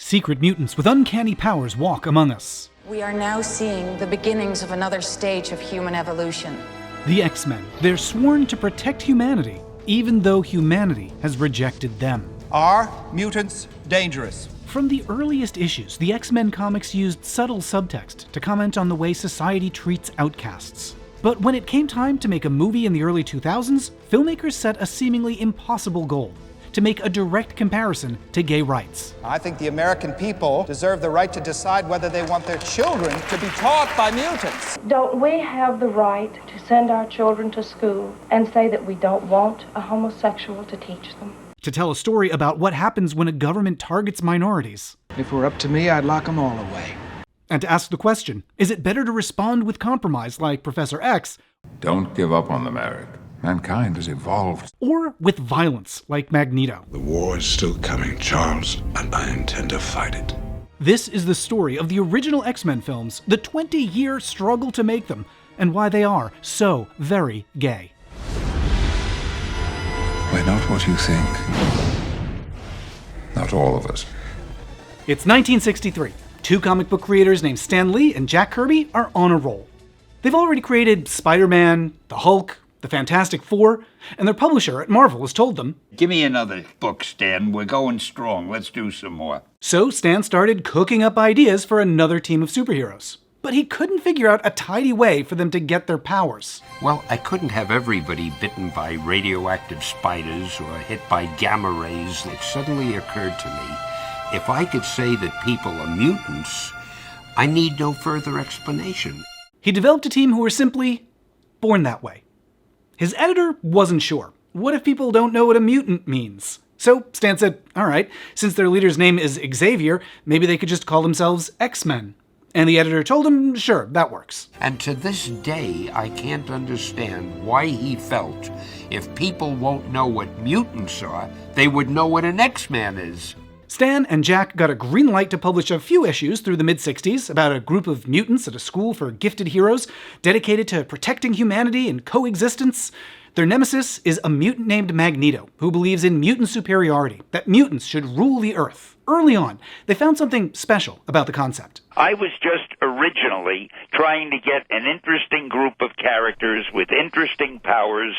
secret mutants with uncanny powers walk among us. We are now seeing the beginnings of another stage of human evolution. The X-Men. They're sworn to protect humanity, even though humanity has rejected them. Are mutants dangerous? From the earliest issues, the X-Men comics used subtle subtext to comment on the way society treats outcasts. But when it came time to make a movie in the early 2000s, filmmakers set a seemingly impossible goal: to make a direct comparison to gay rights. I think the American people deserve the right to decide whether they want their children to be taught by mutants. Don't we have the right to send our children to school and say that we don't want a homosexual to teach them? To tell a story about what happens when a government targets minorities. If it were up to me, I'd lock them all away. And to ask the question, is it better to respond with compromise like Professor X? Don't give up on the merit. Mankind has evolved. Or with violence like Magneto? The war is still coming, Charles, and I intend to fight it. This is the story of the original X-Men films, the 20-year struggle to make them, and why they are so very gay. We're not what you think. Not all of us. It's 1963. Two comic book creators named Stan Lee and Jack Kirby are on a roll. They've already created Spider-Man, the Hulk, the Fantastic Four, and their publisher at Marvel has told them, "Give me another book, Stan. We're going strong. Let's do some more." So Stan started cooking up ideas for another team of superheroes. But he couldn't figure out a tidy way for them to get their powers. Well, I couldn't have everybody bitten by radioactive spiders or hit by gamma rays. It suddenly occurred to me, if I could say that people are mutants, I need no further explanation. He developed a team who were simply born that way. His editor wasn't sure. What if people don't know what a mutant means? So Stan said, all right, since their leader's name is Xavier, maybe they could just call themselves X-Men. And the editor told him, sure, that works. And to this day, I can't understand why he felt if people won't know what mutants are, they would know what an X-Man is. Stan and Jack got a green light to publish a few issues through the mid-60s about a group of mutants at a school for gifted heroes dedicated to protecting humanity and coexistence. Their nemesis is a mutant named Magneto, who believes in mutant superiority, that mutants should rule the Earth. Early on, they found something special about the concept. I was just originally trying to get an interesting group of characters with interesting powers,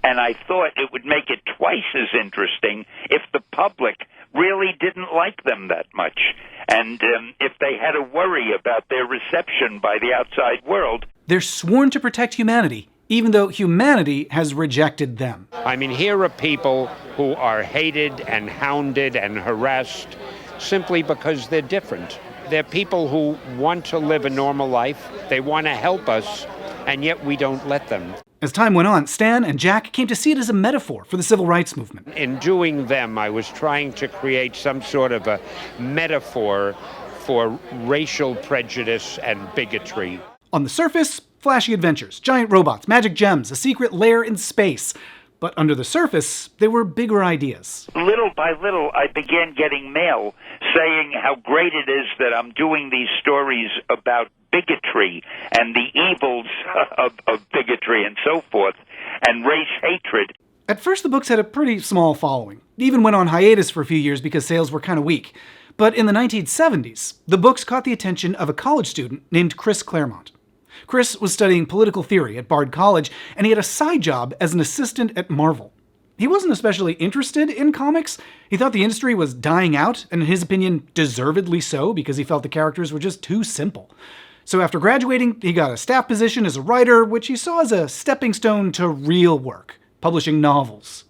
and I thought it would make it twice as interesting if the public really didn't like them that much, and if they had to worry about their reception by the outside world. They're sworn to protect humanity, even though humanity has rejected them. I mean, here are people who are hated and hounded and harassed simply because they're different. They're people who want to live a normal life, they want to help us, and yet we don't let them. As time went on, Stan and Jack came to see it as a metaphor for the civil rights movement. In doing them, I was trying to create some sort of a metaphor for racial prejudice and bigotry. On the surface, flashy adventures, giant robots, magic gems, a secret lair in space. But under the surface, there were bigger ideas. Little by little, I began getting mail saying how great it is that I'm doing these stories about bigotry and the evils of bigotry and so forth, and race hatred. At first, the books had a pretty small following. They even went on hiatus for a few years because sales were kind of weak. But in the 1970s, the books caught the attention of a college student named Chris Claremont. Chris was studying political theory at Bard College, and he had a side job as an assistant at Marvel. He wasn't especially interested in comics. He thought the industry was dying out, and in his opinion, deservedly so, because he felt the characters were just too simple. So after graduating, he got a staff position as a writer, which he saw as a stepping stone to real work, publishing novels.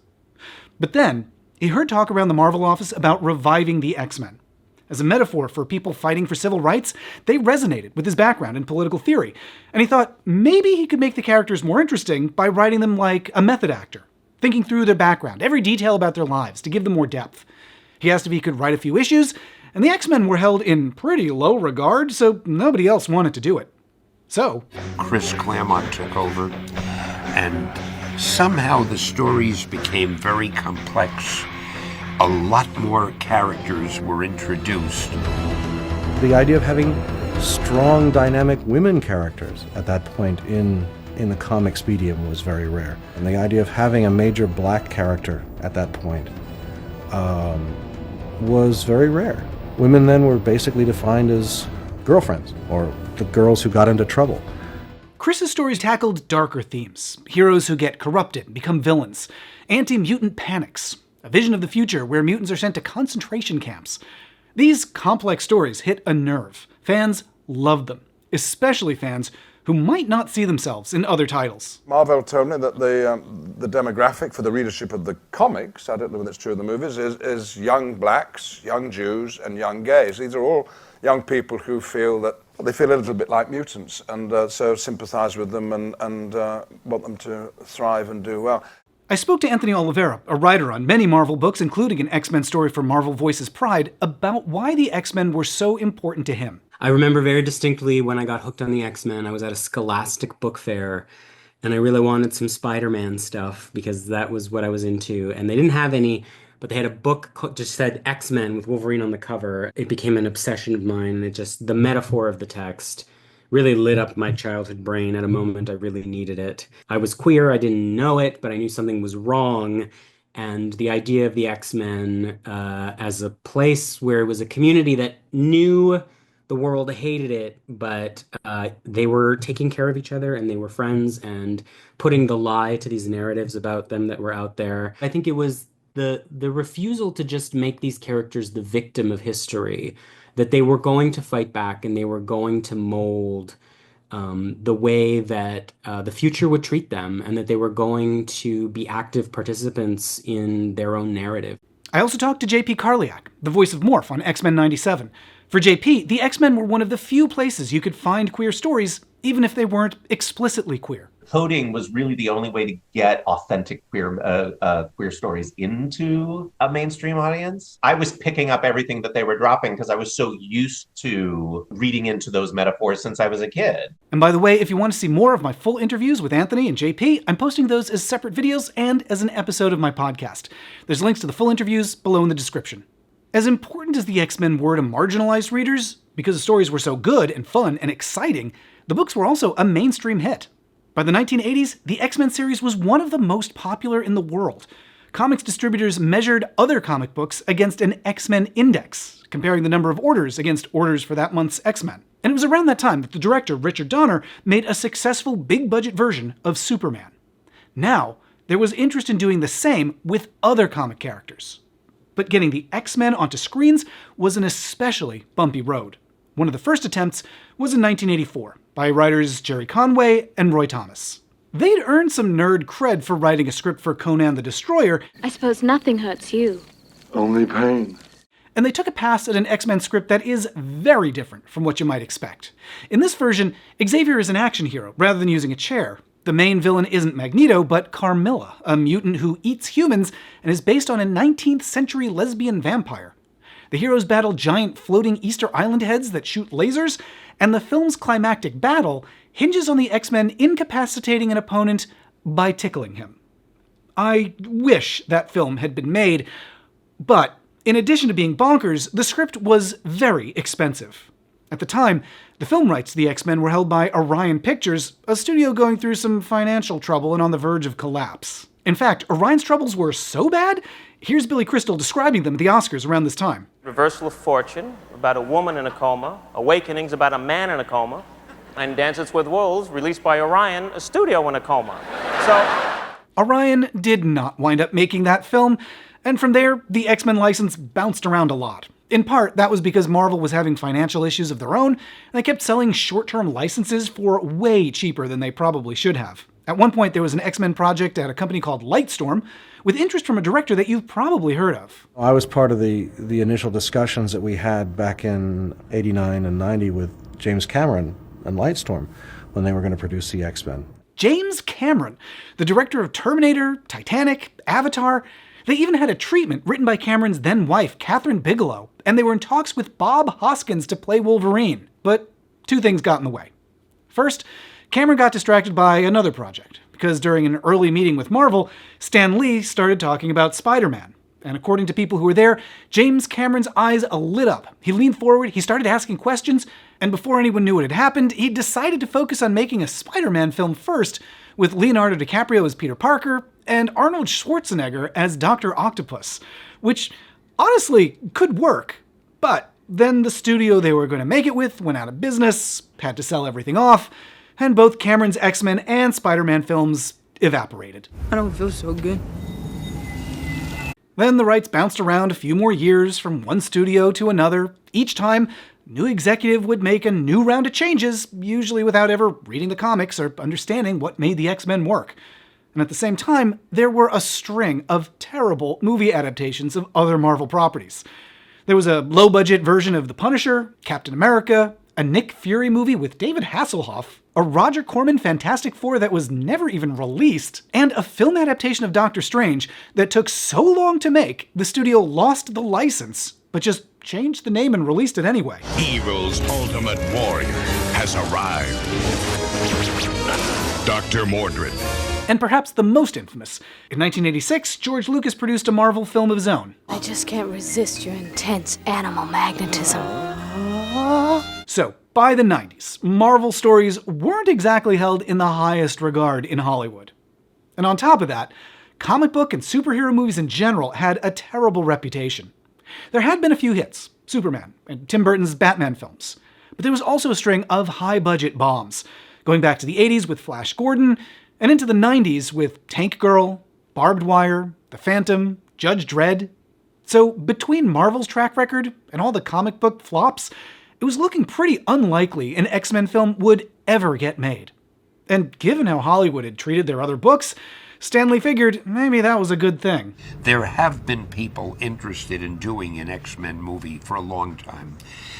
But then, he heard talk around the Marvel office about reviving the X-Men. As a metaphor for people fighting for civil rights, they resonated with his background in political theory, and he thought maybe he could make the characters more interesting by writing them like a method actor, thinking through their background, every detail about their lives, to give them more depth. He asked if he could write a few issues, and the X-Men were held in pretty low regard, so nobody else wanted to do it. So Chris Claremont took over, and somehow the stories became very complex. A lot more characters were introduced. The idea of having strong, dynamic women characters at that point in the comics medium was very rare. And the idea of having a major black character at that point was very rare. women then were basically defined as girlfriends, or the girls who got into trouble. Chris's stories tackled darker themes, heroes who get corrupted and become villains, anti-mutant panics, a vision of the future where mutants are sent to concentration camps. These complex stories hit a nerve. Fans loved them, especially fans who might not see themselves in other titles. Marvel told me that the demographic for the readership of the comics, I don't know whether it's true of the movies, is young blacks, young Jews, and young gays. These are all young people who feel that they feel a little bit like mutants, and so sympathize with them and want them to thrive and do well. I spoke to Anthony Oliveira, a writer on many Marvel books, including an X-Men story for Marvel Voices Pride, about why the X-Men were so important to him. I remember very distinctly when I got hooked on the X-Men, I was at a Scholastic book fair, and I really wanted some Spider-Man stuff because that was what I was into, and they didn't have any, but they had a book just said X-Men with Wolverine on the cover. It became an obsession of mine, and the metaphor of the text really lit up my childhood brain at a moment I really needed it. I was queer, I didn't know it, but I knew something was wrong, and the idea of the X-Men as a place where it was a community that knew the world hated it, but they were taking care of each other and they were friends and putting the lie to these narratives about them that were out there. I think it was the refusal to just make these characters the victim of history, that they were going to fight back and they were going to mold the way that the future would treat them, and that they were going to be active participants in their own narrative. I also talked to J.P. Karliak, the voice of Morph on X-Men 97. For J.P., the X-Men were one of the few places you could find queer stories, even if they weren't explicitly queer. Coding was really the only way to get authentic queer stories into a mainstream audience. I was picking up everything that they were dropping because I was so used to reading into those metaphors since I was a kid. And by the way, if you want to see more of my full interviews with Anthony and JP, I'm posting those as separate videos and as an episode of my podcast. There's links to the full interviews below in the description. As important as the X-Men were to marginalized readers, because the stories were so good and fun and exciting, the books were also a mainstream hit. By the 1980s, the X-Men series was one of the most popular in the world. Comics distributors measured other comic books against an X-Men index, comparing the number of orders against orders for that month's X-Men. And it was around that time that the director, Richard Donner, made a successful big-budget version of Superman. Now, there was interest in doing the same with other comic characters. But getting the X-Men onto screens was an especially bumpy road. One of the first attempts was in 1984, by writers Jerry Conway and Roy Thomas. They'd earned some nerd cred for writing a script for Conan the Destroyer. I suppose nothing hurts you. Only pain. And they took a pass at an X-Men script that is very different from what you might expect. In this version, Xavier is an action hero rather than using a chair. The main villain isn't Magneto, but Carmilla, a mutant who eats humans and is based on a 19th century lesbian vampire. The heroes battle giant floating Easter Island heads that shoot lasers, and the film's climactic battle hinges on the X-Men incapacitating an opponent by tickling him. I wish that film had been made, but in addition to being bonkers, the script was very expensive. At the time, the film rights to the X-Men were held by Orion Pictures, a studio going through some financial trouble and on the verge of collapse. In fact, Orion's troubles were so bad, here's Billy Crystal describing them at the Oscars around this time. Reversal of Fortune, about a woman in a coma. Awakenings, about a man in a coma. And Dances with Wolves, released by Orion, a studio in a coma. So Orion did not wind up making that film, and from there, the X-Men license bounced around a lot. In part, that was because Marvel was having financial issues of their own, and they kept selling short-term licenses for way cheaper than they probably should have. At one point, there was an X-Men project at a company called Lightstorm, with interest from a director that you've probably heard of. I was part of the initial discussions that we had back in 89 and 90 with James Cameron and Lightstorm when they were going to produce the X-Men. James Cameron, the director of Terminator, Titanic, Avatar. They even had a treatment written by Cameron's then-wife, Catherine Bigelow, and they were in talks with Bob Hoskins to play Wolverine. But two things got in the way. First, Cameron got distracted by another project, because during an early meeting with Marvel, Stan Lee started talking about Spider-Man. And according to people who were there, James Cameron's eyes lit up. He leaned forward, he started asking questions, and before anyone knew what had happened, he decided to focus on making a Spider-Man film first, with Leonardo DiCaprio as Peter Parker and Arnold Schwarzenegger as Dr. Octopus, which honestly could work, but Then the studio they were going to make it with went out of business, had to sell everything off, and both Cameron's X-Men and Spider-Man films evaporated. I don't feel so good. Then the rights bounced around a few more years from one studio to another. Each time, new executive would make a new round of changes, usually without ever reading the comics or understanding what made the X-Men work. And at the same time, there were a string of terrible movie adaptations of other Marvel properties. There was a low-budget version of The Punisher, Captain America, a Nick Fury movie with David Hasselhoff, a Roger Corman Fantastic Four that was never even released, and a film adaptation of Doctor Strange that took so long to make, the studio lost the license, but just changed the name and released it anyway. Evil's ultimate warrior has arrived. Dr. Mordred. And perhaps the most infamous. In 1986, George Lucas produced a Marvel film of his own. I just can't resist your intense animal magnetism. So, by the 90s, Marvel stories weren't exactly held in the highest regard in Hollywood. And on top of that, comic book and superhero movies in general had a terrible reputation. There had been a few hits, Superman and Tim Burton's Batman films, but there was also a string of high-budget bombs, going back to the 80s with Flash Gordon, and into the 90s with Tank Girl, Barbed Wire, The Phantom, Judge Dredd. So between Marvel's track record and all the comic book flops, it was looking pretty unlikely an X-Men film would ever get made. And given how Hollywood had treated their other books, Stanley figured maybe that was a good thing. There have been people interested in doing an X-Men movie for a long time.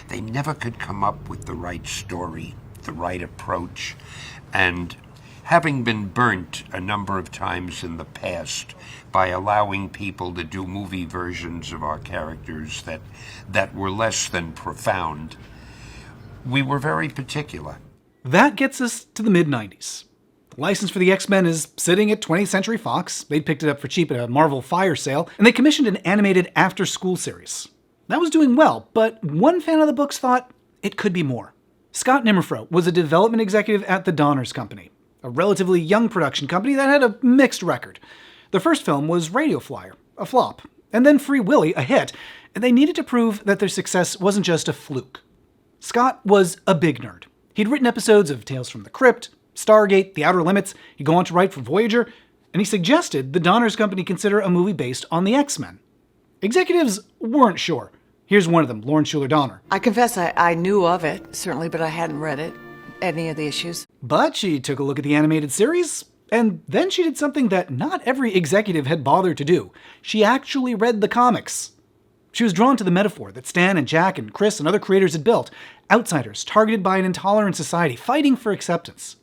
They never could come up with the right story, the right approach, and having been burnt a number of times in the past by allowing people to do movie versions of our characters that were less than profound, we were very particular. That gets us to the mid-90s. The license for the X-Men is sitting at 20th Century Fox. They'd picked it up for cheap at a Marvel fire sale, and they commissioned an animated after-school series. That was doing well, but one fan of the books thought it could be more. Scott Nimmerfro was a development executive at the Donner's Company, a relatively young production company that had a mixed record. The first film was Radio Flyer, a flop, and then Free Willy, a hit, and they needed to prove that their success wasn't just a fluke. Scott was a big nerd. He'd written episodes of Tales from the Crypt, Stargate, The Outer Limits, he'd go on to write for Voyager, and he suggested the Donner's Company consider a movie based on the X-Men. Executives weren't sure. Here's one of them, Lauren Schuler Donner. I confess I knew of it, certainly, but I hadn't read it, any of the issues. But she took a look at the animated series, and then she did something that not every executive had bothered to do. She actually read the comics. She was drawn to the metaphor that Stan and Jack and Chris and other creators had built, outsiders targeted by an intolerant society fighting for acceptance.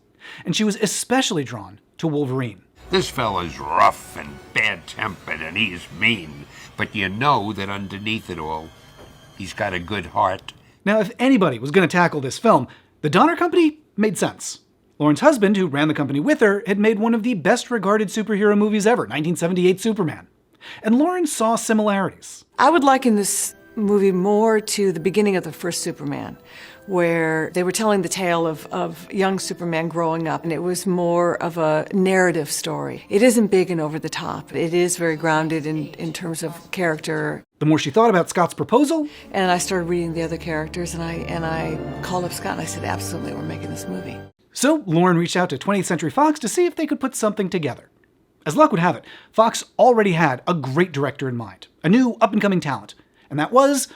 And she was especially drawn to Wolverine. This fella's rough and bad-tempered and he's mean, but you know that underneath it all, he's got a good heart. Now, if anybody was going to tackle this film, the Donner Company made sense. Lauren's husband, who ran the company with her, had made one of the best-regarded superhero movies ever, 1978 Superman. And Lauren saw similarities. I would liken this movie more to the beginning of the first Superman, where they were telling the tale of young Superman growing up, and it was more of a narrative story. It isn't big and over the top. It is very grounded in terms of character. The more she thought about Scott's proposal, and I started reading the other characters, and I called up Scott and I said, absolutely, we're making this movie. So Lauren reached out to 20th Century Fox to see if they could put something together. As luck would have it, Fox already had a great director in mind, a new up-and-coming talent, and that was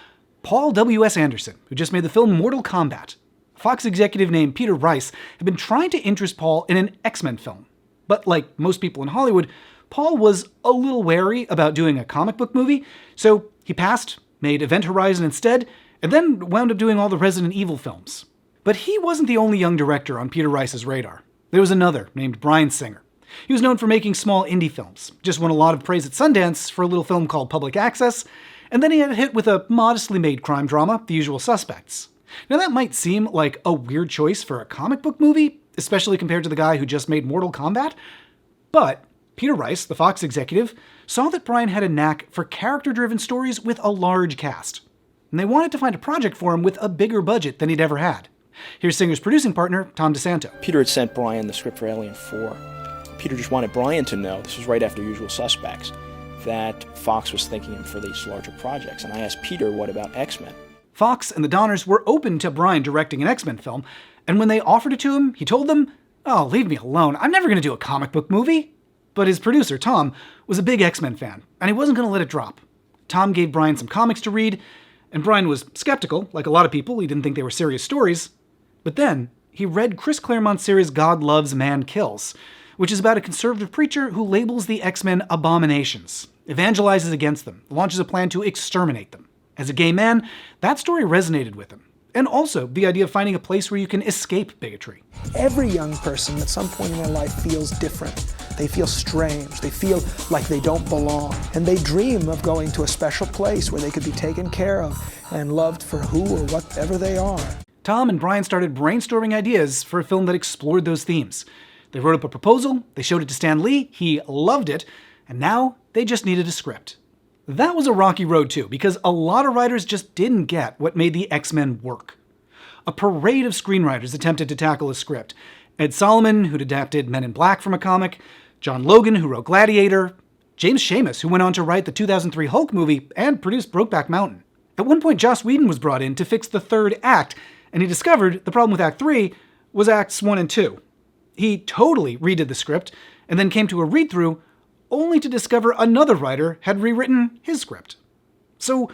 Paul W.S. Anderson, who just made the film Mortal Kombat. A Fox executive named Peter Rice had been trying to interest Paul in an X-Men film. But like most people in Hollywood, Paul was a little wary about doing a comic book movie, so he passed, made Event Horizon instead, and then wound up doing all the Resident Evil films. But he wasn't the only young director on Peter Rice's radar. There was another named Bryan Singer. He was known for making small indie films, just won a lot of praise at Sundance for a little film called Public Access, and then he had a hit with a modestly made crime drama, The Usual Suspects. Now that might seem like a weird choice for a comic book movie, especially compared to the guy who just made Mortal Kombat, but Peter Rice, the Fox executive, saw that Bryan had a knack for character-driven stories with a large cast, and they wanted to find a project for him with a bigger budget than he'd ever had. Here's Singer's producing partner, Tom DeSanto. Peter had sent Bryan the script for Alien 4. Peter just wanted Bryan to know, this was right after Usual Suspects, that Fox was thanking him for these larger projects. And I asked Peter, what about X-Men? Fox and the Donners were open to Bryan directing an X-Men film, and when they offered it to him, he told them, "Oh, leave me alone. I'm never going to do a comic book movie." But his producer, Tom, was a big X-Men fan, and he wasn't going to let it drop. Tom gave Bryan some comics to read, and Bryan was skeptical, like a lot of people. He didn't think they were serious stories. But then, he read Chris Claremont's series God Loves, Man Kills, which is about a conservative preacher who labels the X-Men abominations, evangelizes against them, launches a plan to exterminate them. As a gay man, that story resonated with him. And also, the idea of finding a place where you can escape bigotry. Every young person at some point in their life feels different. They feel strange. They feel like they don't belong. And they dream of going to a special place where they could be taken care of and loved for who or whatever they are. Tom and Bryan started brainstorming ideas for a film that explored those themes. They wrote up a proposal, they showed it to Stan Lee, he loved it, and now they just needed a script. That was a rocky road too, because a lot of writers just didn't get what made the X-Men work. A parade of screenwriters attempted to tackle a script. Ed Solomon, who'd adapted Men in Black from a comic, John Logan, who wrote Gladiator, James Schamus, who went on to write the 2003 Hulk movie and produced Brokeback Mountain. At one point, Joss Whedon was brought in to fix the third act, and he discovered the problem with Act 3 was Acts 1 and 2. He totally redid the script, and then came to a read-through, only to discover another writer had rewritten his script. So,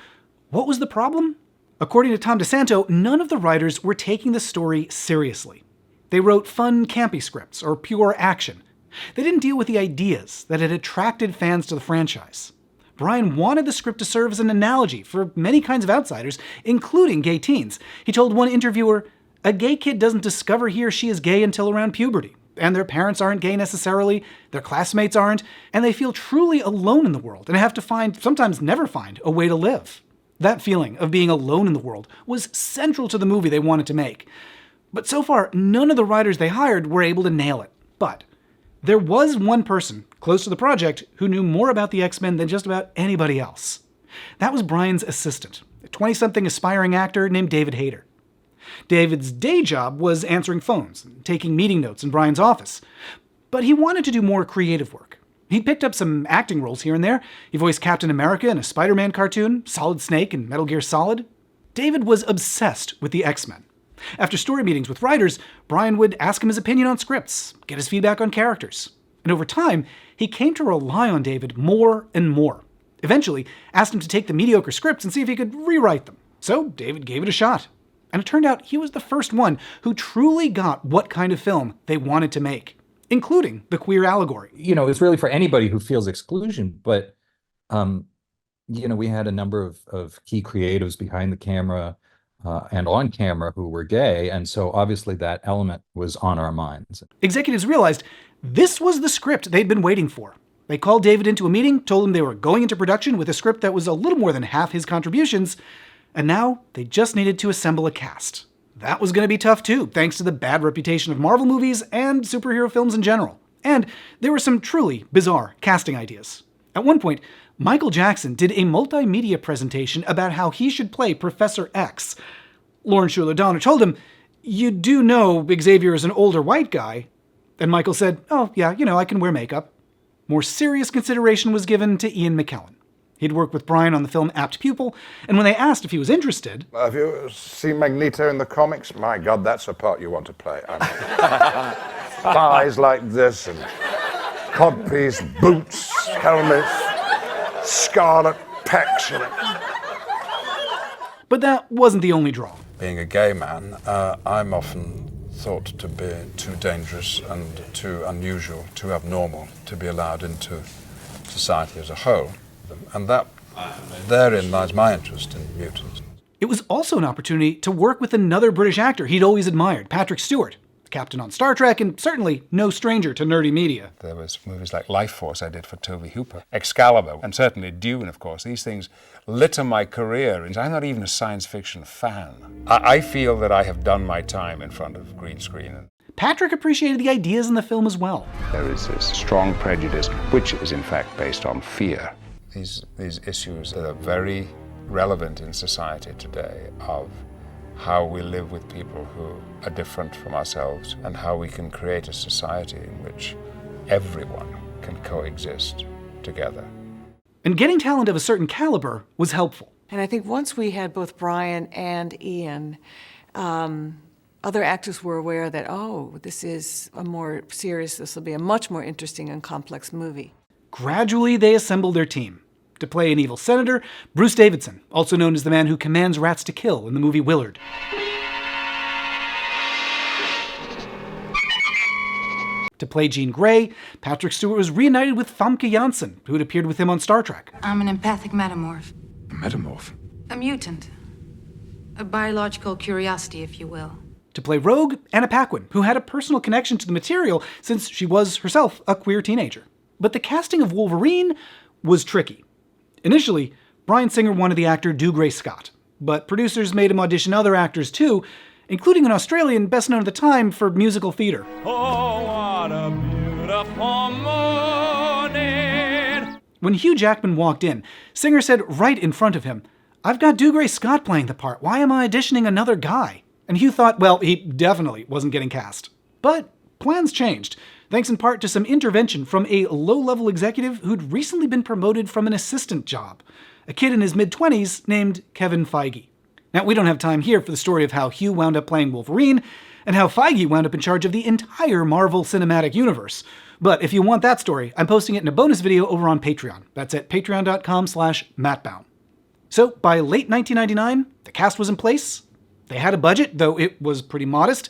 what was the problem? According to Tom DeSanto, none of the writers were taking the story seriously. They wrote fun, campy scripts, or pure action. They didn't deal with the ideas that had attracted fans to the franchise. Bryan wanted the script to serve as an analogy for many kinds of outsiders, including gay teens. He told one interviewer, "A gay kid doesn't discover he or she is gay until around puberty, and their parents aren't gay necessarily, their classmates aren't, and they feel truly alone in the world and have to find, sometimes never find, a way to live." That feeling of being alone in the world was central to the movie they wanted to make. But so far, none of the writers they hired were able to nail it. But there was one person close to the project who knew more about the X-Men than just about anybody else. That was Bryan's assistant, a 20-something aspiring actor named David Hayter. David's day job was answering phones and taking meeting notes in Bryan's office. But he wanted to do more creative work. He'd picked up some acting roles here and there. He voiced Captain America in a Spider-Man cartoon, Solid Snake in Metal Gear Solid. David was obsessed with the X-Men. After story meetings with writers, Bryan would ask him his opinion on scripts, get his feedback on characters. And over time, he came to rely on David more and more. Eventually, asked him to take the mediocre scripts and see if he could rewrite them. So David gave it a shot. And it turned out he was the first one who truly got what kind of film they wanted to make, including the queer allegory. You know, it's really for anybody who feels exclusion, but, you know, we had a number of key creatives behind the camera and on camera who were gay, and so obviously that element was on our minds. Executives realized this was the script they'd been waiting for. They called David into a meeting, told him they were going into production with a script that was a little more than half his contributions, and now they just needed to assemble a cast. That was going to be tough too, thanks to the bad reputation of Marvel movies and superhero films in general. And there were some truly bizarre casting ideas. At one point, Michael Jackson did a multimedia presentation about how he should play Professor X. Lauren Shuler Donner told him, "You do know Xavier is an older white guy." And Michael said, "Oh, yeah, you know, I can wear makeup." More serious consideration was given to Ian McKellen. He'd worked with Bryan on the film Apt Pupil, and when they asked if he was interested... Have you seen Magneto in the comics? My God, that's a part you want to play. I mean, thighs like this, and codpiece, boots, helmet, scarlet pecs. But that wasn't the only draw. Being a gay man, I'm often thought to be too dangerous and too unusual, too abnormal to be allowed into society as a whole. And that, therein lies my interest in mutants. It was also an opportunity to work with another British actor he'd always admired, Patrick Stewart, captain on Star Trek and certainly no stranger to nerdy media. There was movies like Life Force I did for Toby Hooper, Excalibur, and certainly Dune, of course. These things litter my career, and I'm not even a science fiction fan. I feel that I have done my time in front of green screen. Patrick appreciated the ideas in the film as well. There is this strong prejudice, which is in fact based on fear. These issues that are very relevant in society today of how we live with people who are different from ourselves and how we can create a society in which everyone can coexist together. And getting talent of a certain caliber was helpful. And I think once we had both Brian and Ian, other actors were aware that, oh, this will be a much more interesting and complex movie. Gradually, they assembled their team. To play an evil senator, Bruce Davidson, also known as the man who commands rats to kill in the movie Willard. To play Jean Grey, Patrick Stewart was reunited with Famke Janssen, who had appeared with him on Star Trek. I'm an empathic metamorph. A metamorph? A mutant. A biological curiosity, if you will. To play Rogue, Anna Paquin, who had a personal connection to the material since she was herself a queer teenager. But the casting of Wolverine was tricky. Initially, Bryan Singer wanted the actor Dougray Scott, but producers made him audition other actors too, including an Australian best known at the time for musical theater. Oh, what a beautiful morning. When Hugh Jackman walked in, Singer said right in front of him, "I've got Dougray Scott playing the part. Why am I auditioning another guy?" And Hugh thought, well, he definitely wasn't getting cast. But plans changed, thanks in part to some intervention from a low-level executive who'd recently been promoted from an assistant job, a kid in his mid-20s named Kevin Feige. Now, we don't have time here for the story of how Hugh wound up playing Wolverine, and how Feige wound up in charge of the entire Marvel Cinematic Universe. But if you want that story, I'm posting it in a bonus video over on Patreon. That's at patreon.com/mattbaum. So, by late 1999, the cast was in place, they had a budget, though it was pretty modest,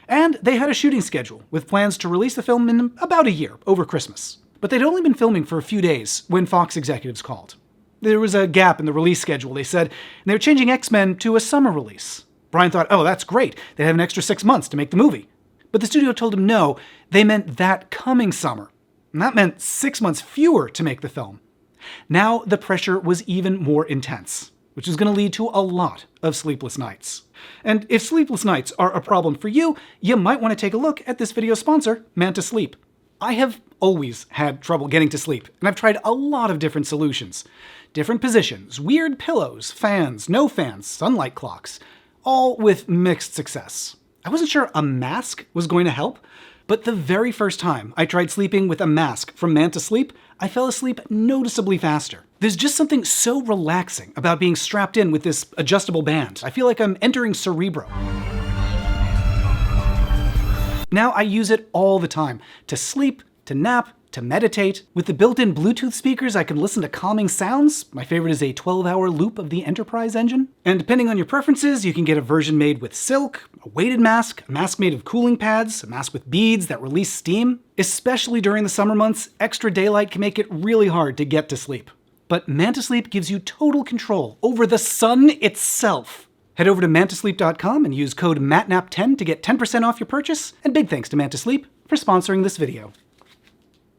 and they had a shooting schedule, with plans to release the film in about a year, over Christmas. But they'd only been filming for a few days when Fox executives called. There was a gap in the release schedule, they said, and they were changing X-Men to a summer release. Brian thought, oh, that's great, they'd have an extra 6 months to make the movie. But the studio told him no, they meant that coming summer. And that meant 6 months fewer to make the film. Now the pressure was even more intense, which is going to lead to a lot of sleepless nights. And if sleepless nights are a problem for you, you might want to take a look at this video's sponsor, Manta Sleep. I have always had trouble getting to sleep, and I've tried a lot of different solutions. Different positions, weird pillows, fans, no fans, sunlight clocks, all with mixed success. I wasn't sure a mask was going to help, but the very first time I tried sleeping with a mask from Manta Sleep, I fell asleep noticeably faster. There's just something so relaxing about being strapped in with this adjustable band. I feel like I'm entering Cerebro. Now I use it all the time, to sleep, to nap, to meditate. With the built-in Bluetooth speakers, I can listen to calming sounds. My favorite is a 12-hour loop of the Enterprise engine. And depending on your preferences, you can get a version made with silk, a weighted mask, a mask made of cooling pads, a mask with beads that release steam. Especially during the summer months, extra daylight can make it really hard to get to sleep. But Manta Sleep gives you total control over the sun itself. Head over to mantasleep.com and use code MATNAP10 to get 10% off your purchase. And big thanks to Manta Sleep for sponsoring this video.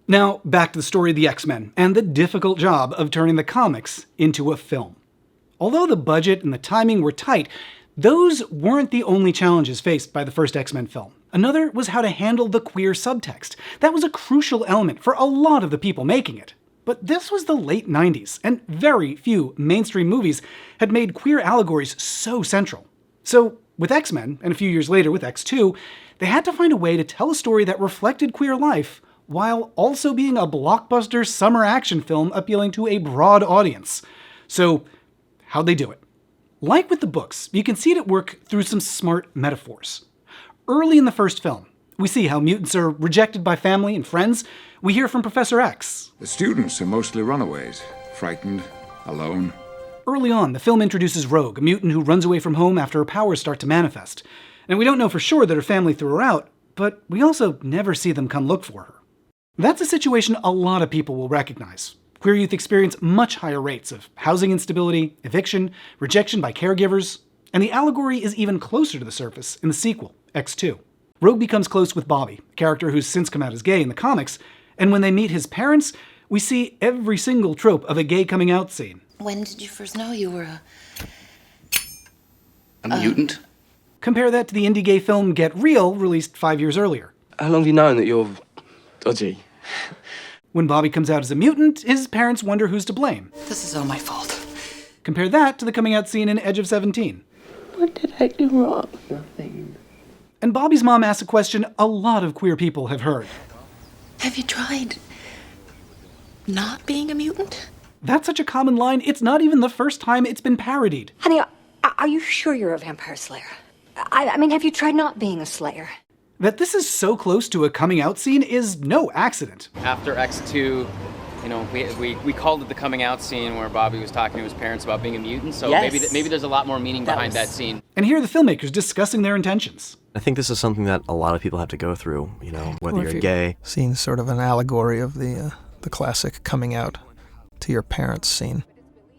Now, back to the story of the X-Men, and the difficult job of turning the comics into a film. Although the budget and the timing were tight, those weren't the only challenges faced by the first X-Men film. Another was how to handle the queer subtext. That was a crucial element for a lot of the people making it. But this was the late 90s, and very few mainstream movies had made queer allegories so central. So, with X-Men, and a few years later with X2, they had to find a way to tell a story that reflected queer life while also being a blockbuster summer action film appealing to a broad audience. So, how'd they do it? Like with the books, you can see it at work through some smart metaphors. Early in the first film, we see how mutants are rejected by family and friends. We hear from Professor X. The students are mostly runaways, frightened, alone. Early on, the film introduces Rogue, a mutant who runs away from home after her powers start to manifest. And we don't know for sure that her family threw her out, but we also never see them come look for her. That's a situation a lot of people will recognize. Queer youth experience much higher rates of housing instability, eviction, rejection by caregivers, and the allegory is even closer to the surface in the sequel, X2. Rogue becomes close with Bobby, a character who's since come out as gay in the comics, and when they meet his parents, we see every single trope of a gay coming out scene. When did you first know you were a mutant? Compare that to the indie gay film Get Real, released 5 years earlier. How long have you known that you're dodgy? When Bobby comes out as a mutant, his parents wonder who's to blame. This is all my fault. Compare that to the coming out scene in Edge of 17. What did I do wrong? Nothing. And Bobby's mom asks a question a lot of queer people have heard. Have you tried not being a mutant? That's such a common line, it's not even the first time it's been parodied. Honey, are you sure you're a vampire slayer? I mean, have you tried not being a slayer? That this is so close to a coming out scene is no accident. After X2, you know, we called it the coming out scene where Bobby was talking to his parents about being a mutant, so Yes. maybe there's a lot more meaning behind that scene. And here are the filmmakers discussing their intentions. I think this is something that a lot of people have to go through, you know, whether you're gay. Scene's sort of an allegory of the classic coming out to your parents scene.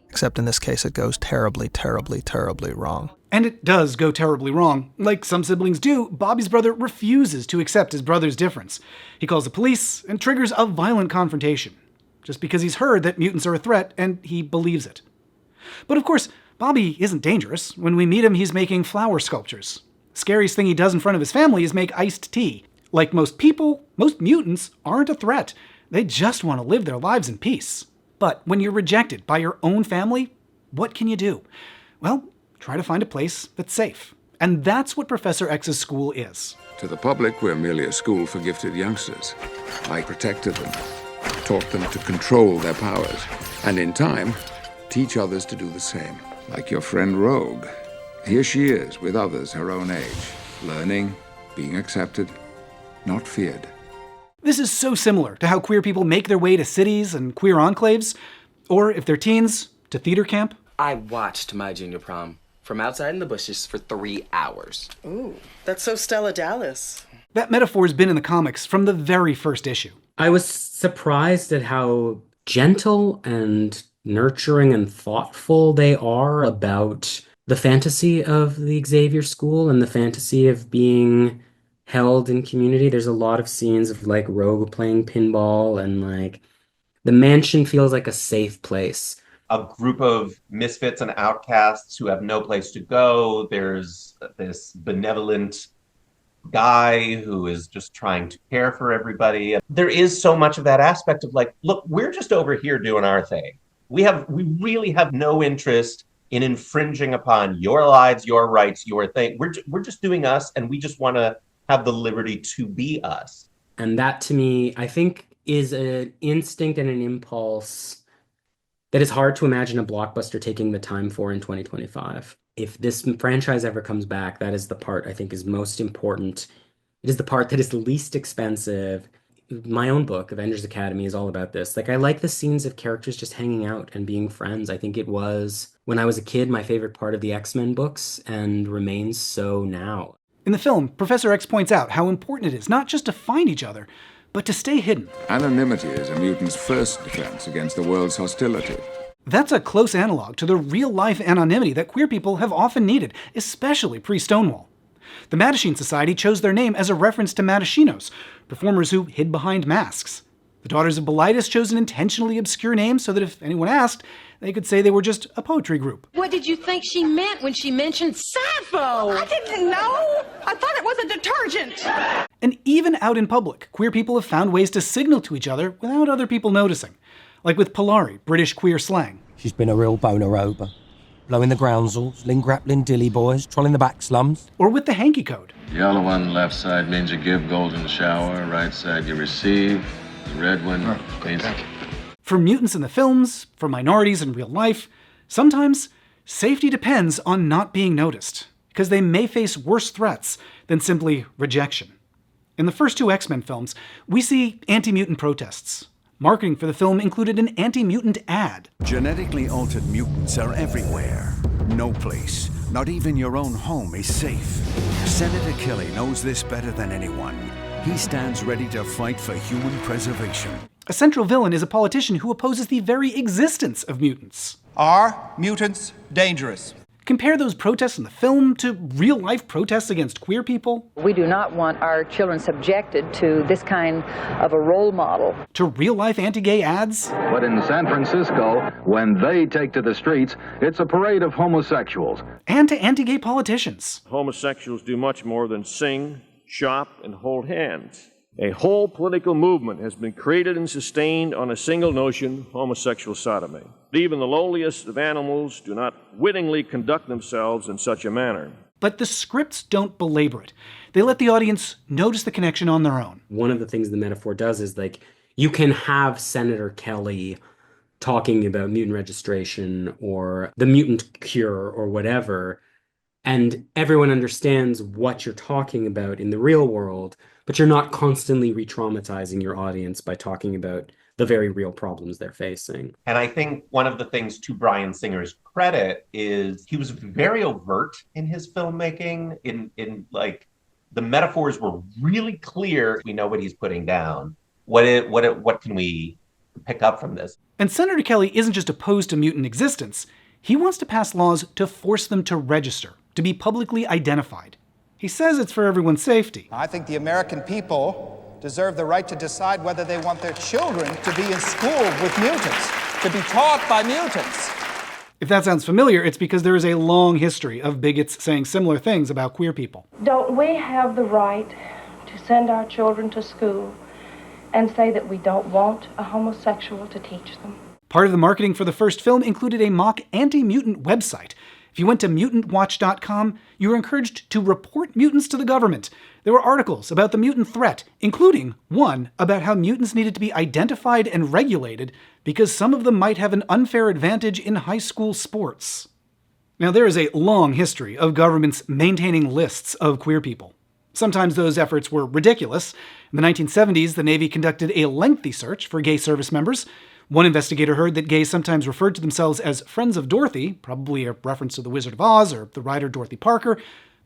Except in this case, it goes terribly, terribly, terribly wrong. And it does go terribly wrong. Like some siblings do, Bobby's brother refuses to accept his brother's difference. He calls the police and triggers a violent confrontation, just because he's heard that mutants are a threat and he believes it. But of course, Bobby isn't dangerous. When we meet him, he's making flower sculptures. The scariest thing he does in front of his family is make iced tea. Like most people, most mutants aren't a threat. They just want to live their lives in peace. But when you're rejected by your own family, what can you do? Well, try to find a place that's safe. And that's what Professor X's school is. To the public, we're merely a school for gifted youngsters. I protected them, taught them to control their powers, and in time, teach others to do the same. Like your friend Rogue. Here she is, with others her own age, learning, being accepted, not feared. This is so similar to how queer people make their way to cities and queer enclaves, or if they're teens, to theater camp. I watched my junior prom from outside in the bushes for 3 hours. Ooh, that's so Stella Dallas. That metaphor's been in the comics from the very first issue. I was surprised at how gentle and nurturing and thoughtful they are about the fantasy of the Xavier School and the fantasy of being held in community. There's a lot of scenes of like Rogue playing pinball, and like the mansion feels like a safe place. A group of misfits and outcasts who have no place to go. There's this benevolent guy who is just trying to care for everybody. There is so much of that aspect of like, look, we're just over here doing our thing. We really have no interest in infringing upon your lives, your rights, your thing. We're just doing us, and we just want to have the liberty to be us. And that, to me, I think is an instinct and an impulse that is hard to imagine a blockbuster taking the time for in 2025. If this franchise ever comes back, that is the part I think is most important. It is the part that is the least expensive. My own book, Avengers Academy, is all about this. Like, I like the scenes of characters just hanging out and being friends. I think it was, when I was a kid, my favorite part of the X-Men books, and remains so now. In the film, Professor X points out how important it is not just to find each other, but to stay hidden. Anonymity is a mutant's first defense against the world's hostility. That's a close analog to the real-life anonymity that queer people have often needed, especially pre-Stonewall. The Mattachine Society chose their name as a reference to Mattachinos, performers who hid behind masks. The Daughters of Bilitis chose an intentionally obscure name so that if anyone asked, they could say they were just a poetry group. What did you think she meant when she mentioned Sappho? I didn't know. I thought it was a detergent. And even out in public, queer people have found ways to signal to each other without other people noticing. Like with Polari, British queer slang. She's been a real boner over. Blowing the groundsels, ling grappling dilly boys, trolling the back slums. Or with the hanky code. Yellow one, left side means you give golden shower, right side you receive. The red one means... For mutants in the films, for minorities in real life, sometimes safety depends on not being noticed, because they may face worse threats than simply rejection. In the first two X-Men films, we see anti-mutant protests. Marketing for the film included an anti-mutant ad. Genetically altered mutants are everywhere. No place, not even your own home, is safe. Senator Kelly knows this better than anyone. He stands ready to fight for human preservation. A central villain is a politician who opposes the very existence of mutants. Are mutants dangerous? Compare those protests in the film to real-life protests against queer people. We do not want our children subjected to this kind of a role model. To real-life anti-gay ads. But in San Francisco, when they take to the streets, it's a parade of homosexuals. And to anti-gay politicians. Homosexuals do much more than sing, shop, and hold hands. A whole political movement has been created and sustained on a single notion, homosexual sodomy. Even the lowliest of animals do not wittingly conduct themselves in such a manner. But the scripts don't belabor it. They let the audience notice the connection on their own. One of the things the metaphor does is, like, you can have Senator Kelly talking about mutant registration or the mutant cure or whatever, and everyone understands what you're talking about in the real world, but you're not constantly re-traumatizing your audience by talking about the very real problems they're facing. And I think one of the things, to Bryan Singer's credit, is he was very overt in his filmmaking. In like, the metaphors were really clear. We know what he's putting down. What can we pick up from this? And Senator Kelly isn't just opposed to mutant existence. He wants to pass laws to force them to register, to be publicly identified. He says it's for everyone's safety. I think the American people deserve the right to decide whether they want their children to be in school with mutants, to be taught by mutants. If that sounds familiar, it's because there is a long history of bigots saying similar things about queer people. Don't we have the right to send our children to school and say that we don't want a homosexual to teach them? Part of the marketing for the first film included a mock anti-mutant website. If you went to mutantwatch.com, you were encouraged to report mutants to the government. There were articles about the mutant threat, including one about how mutants needed to be identified and regulated because some of them might have an unfair advantage in high school sports. Now, there is a long history of governments maintaining lists of queer people. Sometimes those efforts were ridiculous. In the 1970s, the Navy conducted a lengthy search for gay service members. One investigator heard that gays sometimes referred to themselves as Friends of Dorothy, probably a reference to The Wizard of Oz or the writer Dorothy Parker,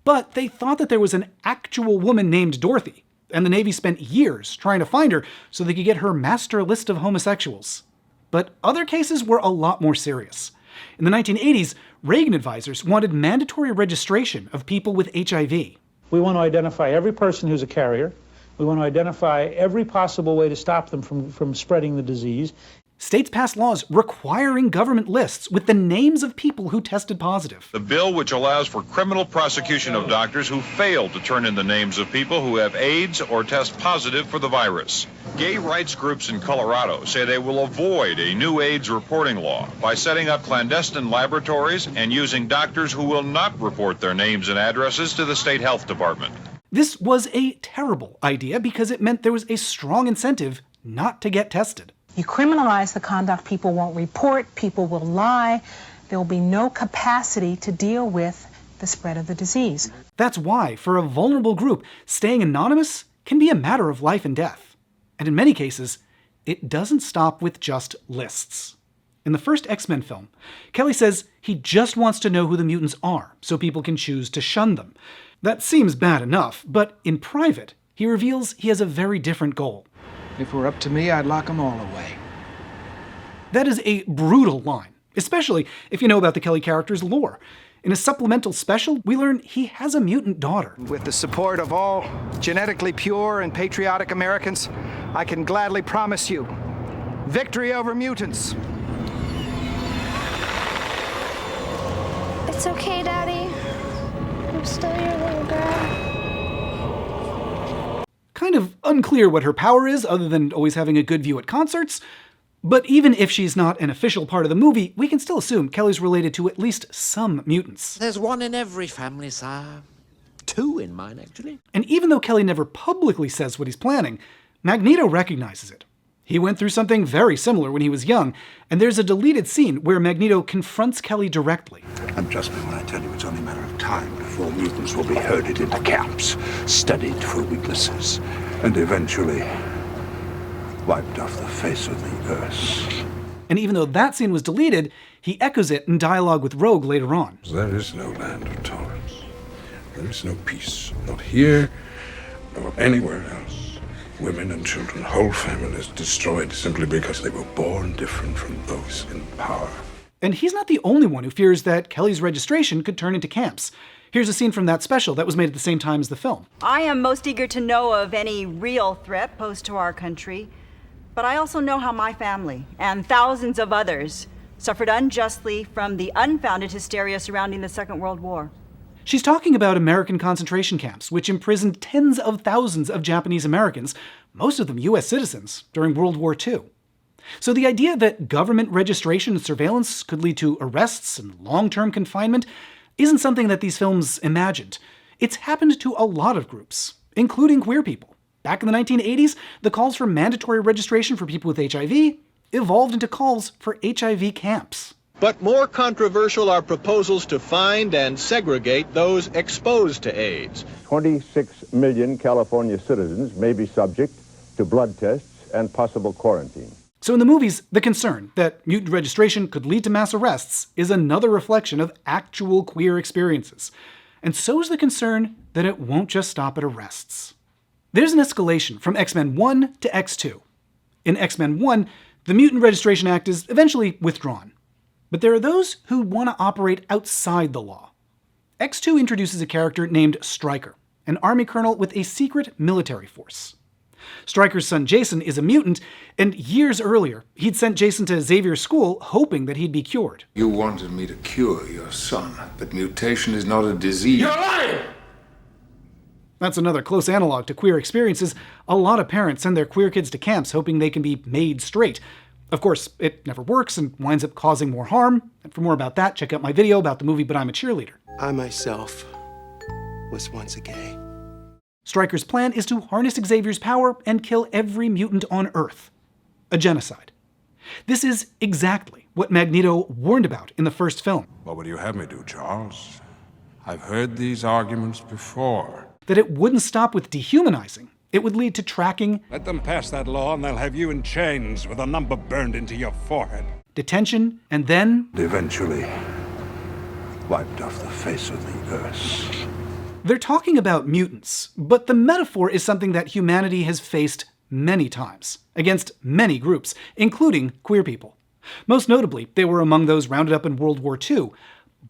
but they thought that there was an actual woman named Dorothy, and the Navy spent years trying to find her so they could get her master list of homosexuals. But other cases were a lot more serious. In the 1980s, Reagan advisors wanted mandatory registration of people with HIV. We want to identify every person who's a carrier. We want to identify every possible way to stop them from spreading the disease. States passed laws requiring government lists with the names of people who tested positive. The bill, which allows for criminal prosecution of doctors who fail to turn in the names of people who have AIDS or test positive for the virus. Gay rights groups in Colorado say they will avoid a new AIDS reporting law by setting up clandestine laboratories and using doctors who will not report their names and addresses to the state health department. This was a terrible idea because it meant there was a strong incentive not to get tested. You criminalize the conduct, people won't report, people will lie. There will be no capacity to deal with the spread of the disease. That's why, for a vulnerable group, staying anonymous can be a matter of life and death. And in many cases, it doesn't stop with just lists. In the first X-Men film, Kelly says he just wants to know who the mutants are so people can choose to shun them. That seems bad enough, but in private, he reveals he has a very different goal. If it were up to me, I'd lock them all away. That is a brutal line, especially if you know about the Kelly character's lore. In a supplemental special, we learn he has a mutant daughter. With the support of all genetically pure and patriotic Americans, I can gladly promise you victory over mutants. It's okay, Daddy. I'm still your little girl. Kind of unclear what her power is, other than always having a good view at concerts. But even if she's not an official part of the movie, we can still assume Kelly's related to at least some mutants. There's one in every family, sire. 2 in mine, actually. And even though Kelly never publicly says what he's planning, Magneto recognizes it. He went through something very similar when he was young, and there's a deleted scene where Magneto confronts Kelly directly. And trust me when I tell you it's only a matter of time before mutants will be herded into camps, studied for weaknesses, and eventually wiped off the face of the earth. And even though that scene was deleted, he echoes it in dialogue with Rogue later on. There is no land of tolerance. There is no peace, not here, nor anywhere else. Women and children, whole families destroyed simply because they were born different from those in power. And he's not the only one who fears that Kelly's registration could turn into camps. Here's a scene from that special that was made at the same time as the film. I am most eager to know of any real threat posed to our country, but I also know how my family and thousands of others suffered unjustly from the unfounded hysteria surrounding the Second World War. She's talking about American concentration camps, which imprisoned tens of thousands of Japanese Americans, most of them US citizens, during World War II. So the idea that government registration and surveillance could lead to arrests and long-term confinement isn't something that these films imagined. It's happened to a lot of groups, including queer people. Back in the 1980s, the calls for mandatory registration for people with HIV evolved into calls for HIV camps. But more controversial are proposals to find and segregate those exposed to AIDS. 26 million California citizens may be subject to blood tests and possible quarantine. So in the movies, the concern that mutant registration could lead to mass arrests is another reflection of actual queer experiences. And so is the concern that it won't just stop at arrests. There's an escalation from X-Men 1 to X2. In X-Men 1, the Mutant Registration Act is eventually withdrawn. But there are those who want to operate outside the law. X2 introduces a character named Stryker, an army colonel with a secret military force. Stryker's son Jason is a mutant, and years earlier, he'd sent Jason to Xavier's school hoping that he'd be cured. You wanted me to cure your son, but mutation is not a disease. You're lying! That's another close analog to queer experiences. A lot of parents send their queer kids to camps hoping they can be made straight. Of course, it never works and winds up causing more harm. And for more about that, check out my video about the movie But I'm a Cheerleader. I myself was once a gay. Stryker's plan is to harness Xavier's power and kill every mutant on Earth. A genocide. This is exactly what Magneto warned about in the first film. What would you have me do, Charles? I've heard these arguments before. That it wouldn't stop with dehumanizing. It would lead to tracking. Let them pass that law and they'll have you in chains with a number burned into your forehead. Detention, and then... eventually wiped off the face of the earth. They're talking about mutants, but the metaphor is something that humanity has faced many times, against many groups, including queer people. Most notably, they were among those rounded up in World War II.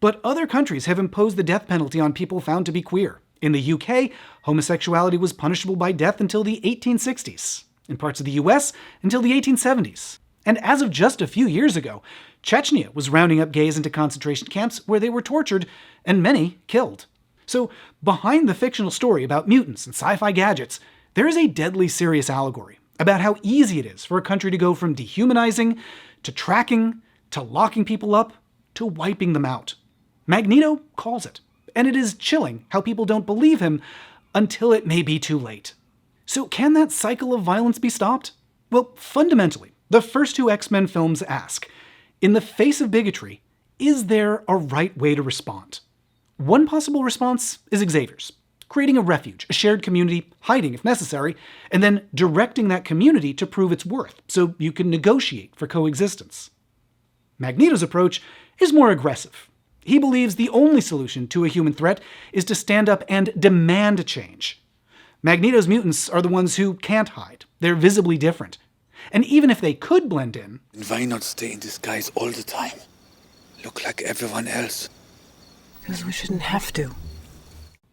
But other countries have imposed the death penalty on people found to be queer. In the UK, homosexuality was punishable by death until the 1860s. In parts of the US, until the 1870s. And as of just a few years ago, Chechnya was rounding up gays into concentration camps where they were tortured and many killed. So, behind the fictional story about mutants and sci-fi gadgets, there is a deadly serious allegory about how easy it is for a country to go from dehumanizing, to tracking, to locking people up, to wiping them out. Magneto calls it. And it is chilling how people don't believe him until it may be too late. So can that cycle of violence be stopped? Well, fundamentally, the first two X-Men films ask, in the face of bigotry, is there a right way to respond? One possible response is Xavier's, creating a refuge, a shared community, hiding if necessary, and then directing that community to prove its worth, so you can negotiate for coexistence. Magneto's approach is more aggressive. He believes the only solution to a human threat is to stand up and demand change. Magneto's mutants are the ones who can't hide. They're visibly different. And even if they could blend in... why not stay in disguise all the time? Look like everyone else. Because we shouldn't have to.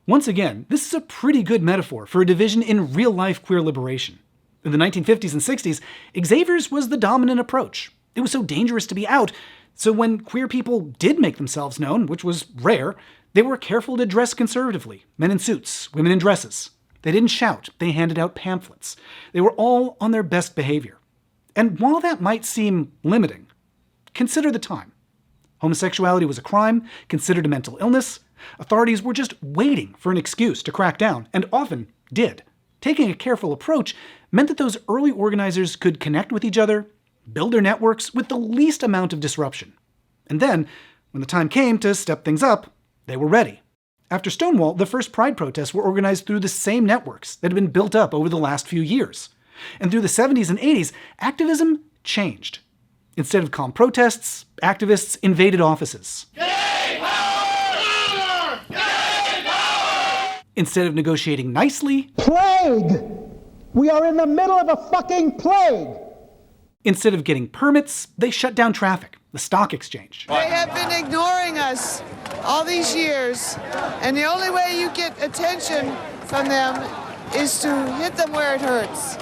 Once again, this is a pretty good metaphor for a division in real-life queer liberation. In the 1950s and 60s, Xavier's was the dominant approach. It was so dangerous to be out, so when queer people did make themselves known, which was rare, they were careful to dress conservatively. Men in suits, women in dresses. They didn't shout, they handed out pamphlets. They were all on their best behavior. And while that might seem limiting, consider the time. Homosexuality was a crime, considered a mental illness. Authorities were just waiting for an excuse to crack down, and often did. Taking a careful approach meant that those early organizers could connect with each other, build their networks with the least amount of disruption. And then, when the time came to step things up, they were ready. After Stonewall, the first Pride protests were organized through the same networks that had been built up over the last few years. And through the 70s and 80s, activism changed. Instead of calm protests, activists invaded offices. Gay power! Gay power! Instead of negotiating nicely... Plague! We are in the middle of a fucking plague! Instead of getting permits, they shut down traffic, the stock exchange. They have been ignoring us all these years, and the only way you get attention from them is to hit them where it hurts.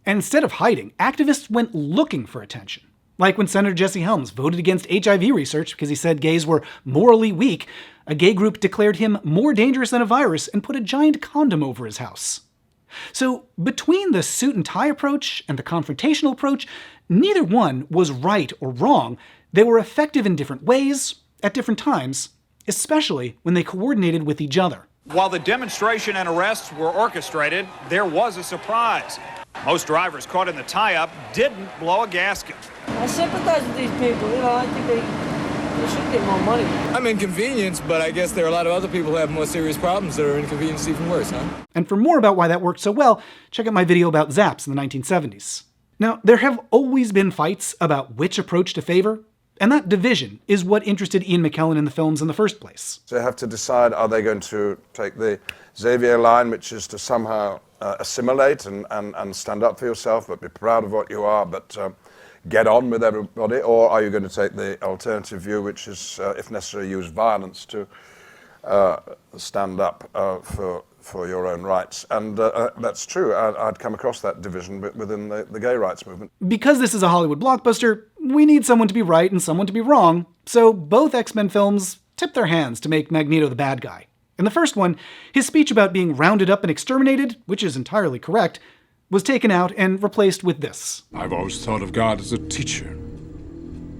And instead of hiding, activists went looking for attention. Like when Senator Jesse Helms voted against HIV research because he said gays were morally weak, a gay group declared him more dangerous than a virus and put a giant condom over his house. So between the suit and tie approach and the confrontational approach, neither one was right or wrong. They were effective in different ways, at different times, especially when they coordinated with each other. While the demonstration and arrests were orchestrated, there was a surprise. Most drivers caught in the tie-up didn't blow a gasket. I sympathize with these people. I think they should get more money. I'm inconvenienced, but I guess there are a lot of other people who have more serious problems that are inconvenienced even worse, huh? And for more about why that worked so well, check out my video about zaps in the 1970s. Now, there have always been fights about which approach to favor, and that division is what interested Ian McKellen in the films in the first place. They have to decide, are they going to take the Xavier line, which is to somehow assimilate and stand up for yourself, but be proud of what you are, but get on with everybody, or are you going to take the alternative view, which is, if necessary, use violence to stand up for your own rights? And that's true. I'd come across that division within the gay rights movement. Because this is a Hollywood blockbuster, we need someone to be right and someone to be wrong, so both X-Men films tip their hands to make Magneto the bad guy. In the first one, his speech about being rounded up and exterminated, which is entirely correct, was taken out and replaced with this. I've always thought of God as a teacher,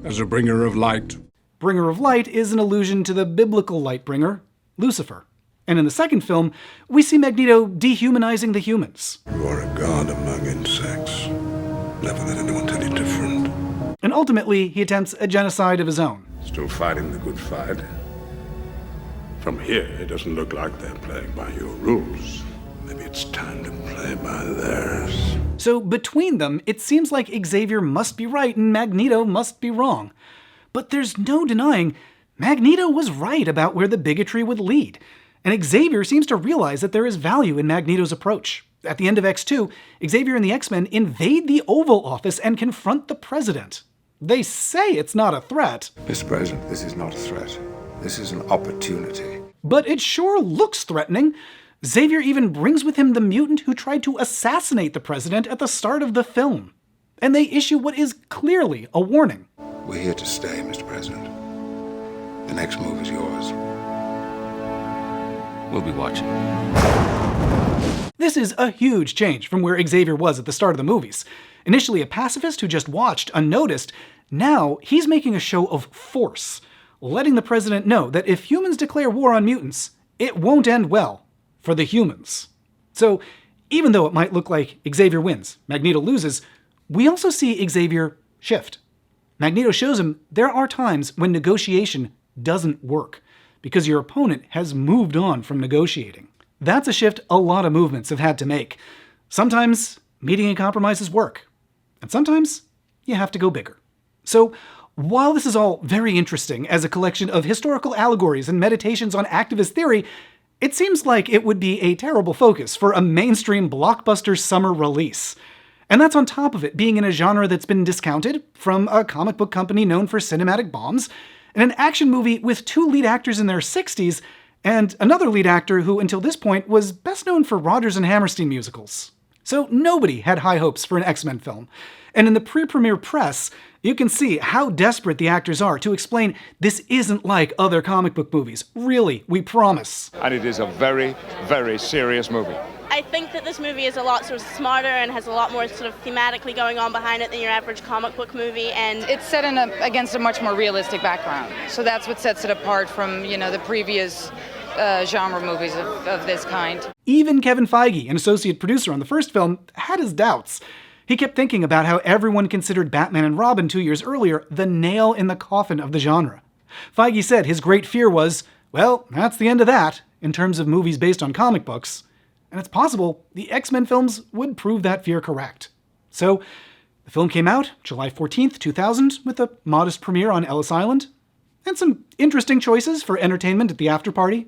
as a bringer of light. Bringer of light is an allusion to the biblical light bringer, Lucifer. And in the second film, we see Magneto dehumanizing the humans. You are a god among insects. Never let anyone tell you different. And ultimately, he attempts a genocide of his own. Still fighting the good fight. From here, it doesn't look like they're playing by your rules. Maybe it's time to play by theirs. So between them, it seems like Xavier must be right and Magneto must be wrong. But there's no denying Magneto was right about where the bigotry would lead. And Xavier seems to realize that there is value in Magneto's approach. At the end of X2, Xavier and the X-Men invade the Oval Office and confront the president. They say it's not a threat. Mr. President, this is not a threat. This is an opportunity. But it sure looks threatening. Xavier even brings with him the mutant who tried to assassinate the president at the start of the film. And they issue what is clearly a warning. We're here to stay, Mr. President. The next move is yours. We'll be watching. This is a huge change from where Xavier was at the start of the movies. Initially a pacifist who just watched unnoticed, now he's making a show of force, letting the president know that if humans declare war on mutants, it won't end well for the humans. So even though it might look like Xavier wins, Magneto loses, we also see Xavier shift. Magneto shows him there are times when negotiation doesn't work, because your opponent has moved on from negotiating. That's a shift a lot of movements have had to make. Sometimes meeting and compromises work, and sometimes you have to go bigger. So while this is all very interesting as a collection of historical allegories and meditations on activist theory, it seems like it would be a terrible focus for a mainstream blockbuster summer release. And that's on top of it being in a genre that's been discounted from a comic book company known for cinematic bombs, and an action movie with two lead actors in their 60s, and another lead actor who until this point was best known for Rodgers and Hammerstein musicals. So nobody had high hopes for an X-Men film. And in the pre-premiere press, you can see how desperate the actors are to explain this isn't like other comic book movies. Really, we promise. And it is a very, very serious movie. I think that this movie is a lot sort of smarter and has a lot more sort of thematically going on behind it than your average comic book movie, and it's set against a much more realistic background. So that's what sets it apart from, the previous genre movies of this kind. Even Kevin Feige, an associate producer on the first film, had his doubts. He kept thinking about how everyone considered Batman and Robin 2 years earlier the nail in the coffin of the genre. Feige said his great fear was, well, that's the end of that, in terms of movies based on comic books. And it's possible the X-Men films would prove that fear correct. So, the film came out July 14th, 2000, with a modest premiere on Ellis Island, and some interesting choices for entertainment at the after-party.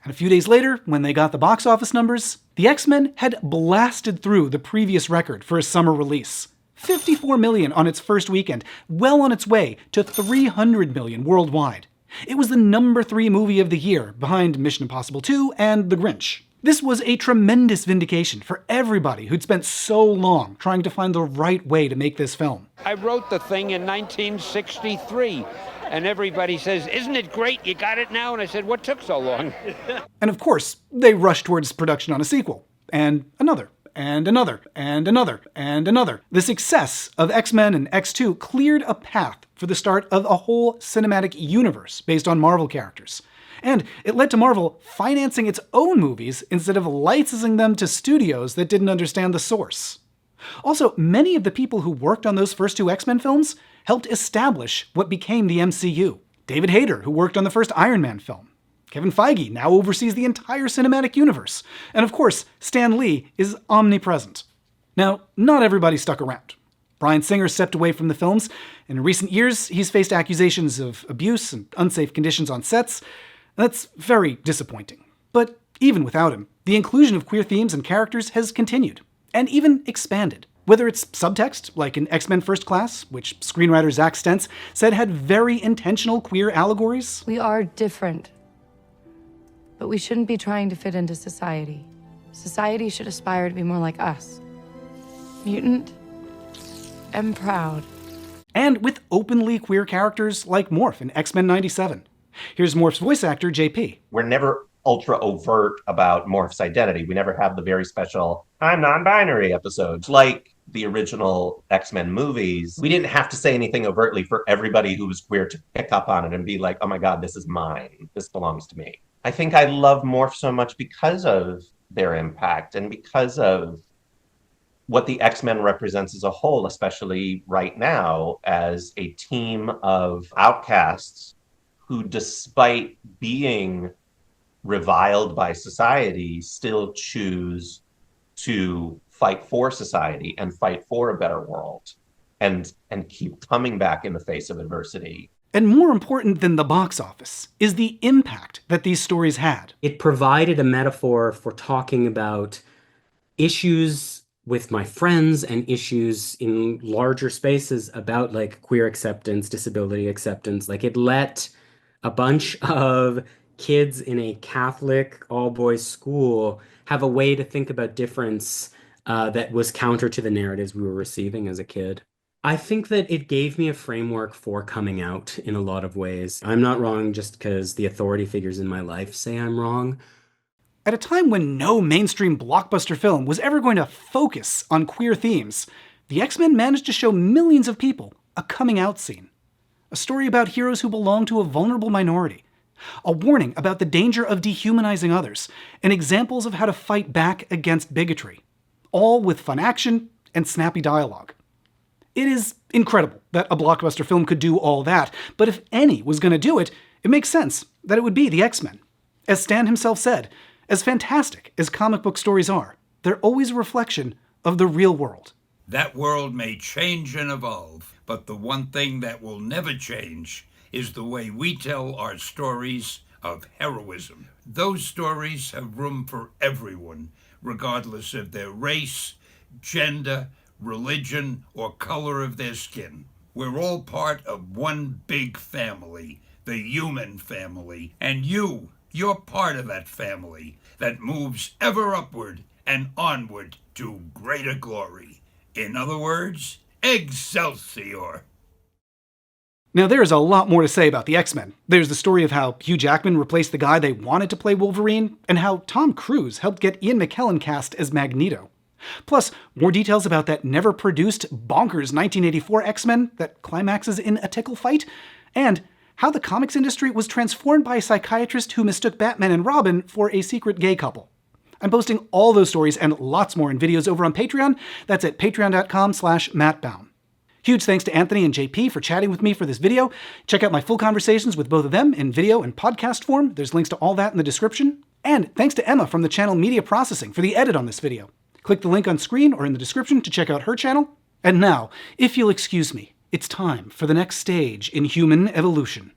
And a few days later, when they got the box office numbers, the X-Men had blasted through the previous record for a summer release. $54 million on its first weekend, well on its way to $300 million worldwide. It was the number 3 movie of the year, behind Mission Impossible 2 and The Grinch. This was a tremendous vindication for everybody who'd spent so long trying to find the right way to make this film. I wrote the thing in 1963, and everybody says, isn't it great, you got it now? And I said, what took so long? And of course, they rushed towards production on a sequel, and another, and another, and another, and another. The success of X-Men and X2 cleared a path for the start of a whole cinematic universe based on Marvel characters. And it led to Marvel financing its own movies instead of licensing them to studios that didn't understand the source. Also, many of the people who worked on those first two X-Men films helped establish what became the MCU. David Hayter, who worked on the first Iron Man film. Kevin Feige now oversees the entire cinematic universe. And of course, Stan Lee is omnipresent. Now, not everybody stuck around. Bryan Singer stepped away from the films, and in recent years, he's faced accusations of abuse and unsafe conditions on sets. That's very disappointing. But even without him, the inclusion of queer themes and characters has continued, and even expanded. Whether it's subtext, like in X-Men First Class, which screenwriter Zack Stentz said had very intentional queer allegories. We are different, but we shouldn't be trying to fit into society. Society should aspire to be more like us. Mutant and proud. And with openly queer characters like Morph in X-Men 97. Here's Morph's voice actor, JP. We're never ultra overt about Morph's identity. We never have the very special, I'm non-binary episodes like the original X-Men movies. We didn't have to say anything overtly for everybody who was queer to pick up on it and be like, oh my God, this is mine. This belongs to me. I think I love Morph so much because of their impact and because of what the X-Men represents as a whole, especially right now as a team of outcasts who, despite being reviled by society, still choose to fight for society and fight for a better world and keep coming back in the face of adversity. And more important than the box office is the impact that these stories had. It provided a metaphor for talking about issues with my friends and issues in larger spaces about like queer acceptance, disability acceptance. Like it let a bunch of kids in a Catholic all-boys school have a way to think about difference that was counter to the narratives we were receiving as a kid. I think that it gave me a framework for coming out in a lot of ways. I'm not wrong just because the authority figures in my life say I'm wrong. At a time when no mainstream blockbuster film was ever going to focus on queer themes, the X-Men managed to show millions of people a coming out scene. A story about heroes who belong to a vulnerable minority. A warning about the danger of dehumanizing others, and examples of how to fight back against bigotry. All with fun action and snappy dialogue. It is incredible that a blockbuster film could do all that, but if any was going to do it, it makes sense that it would be the X-Men. As Stan himself said, as fantastic as comic book stories are, they're always a reflection of the real world. That world may change and evolve, but the one thing that will never change is the way we tell our stories of heroism. Those stories have room for everyone, regardless of their race, gender, religion, or color of their skin. We're all part of one big family, the human family, and you're part of that family that moves ever upward and onward to greater glory. In other words, Excelsior! Now there's a lot more to say about the X-Men. There's the story of how Hugh Jackman replaced the guy they wanted to play Wolverine, and how Tom Cruise helped get Ian McKellen cast as Magneto. Plus, more details about that never-produced, bonkers 1984 X-Men that climaxes in a tickle fight, and how the comics industry was transformed by a psychiatrist who mistook Batman and Robin for a secret gay couple. I'm posting all those stories and lots more in videos over on Patreon. That's at patreon.com/mattbaum. Huge thanks to Anthony and JP for chatting with me for this video. Check out my full conversations with both of them in video and podcast form. There's links to all that in the description. And thanks to Emma from the channel Media Processing for the edit on this video. Click the link on screen or in the description to check out her channel. And now, if you'll excuse me, it's time for the next stage in human evolution.